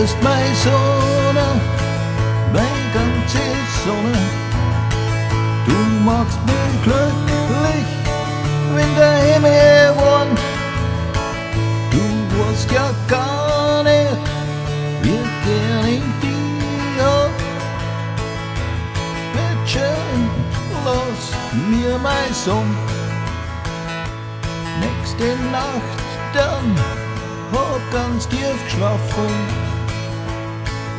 bist meine Sonne, meine ganze Sonne. Du machst mich glücklich, wenn der Himmel wohnt. Du weißt ja gar nicht, wie gern ich dich hab. Mädchen, lass mir mein Song. Nächste Nacht dann hab ganz tief geschlafen.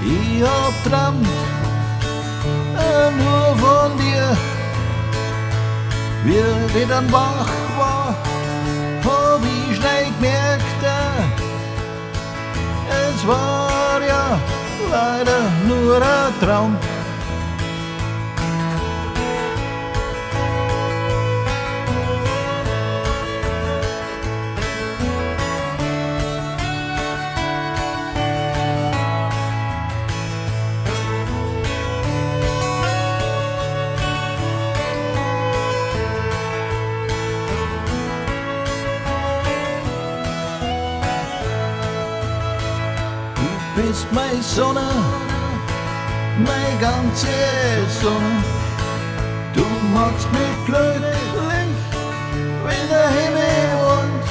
Ich hab träumt nur von dir. Wie ich dann wach war, hab ich schnell gemerkt, es war ja leider nur ein Traum. Du bist meine Sonne, meine ganze Sonne. Du machst mich glücklich, wenn der Himmel wohnt.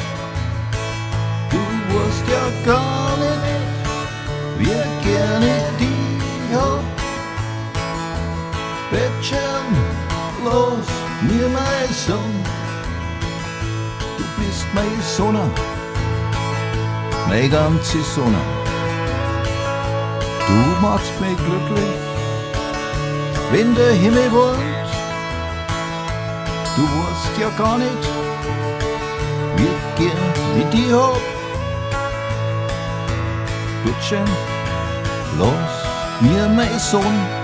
Du weißt ja gar nicht, wie gern ich dich hab. Mädchen, lass mir mein Song. Du bist meine Sonne, meine ganze Sonne. Du machst mich glücklich, wenn der Himmel wohnt. Du weißt ja gar nicht, wie gern ich dich hab. Bittchen, lass mir mein Sohn.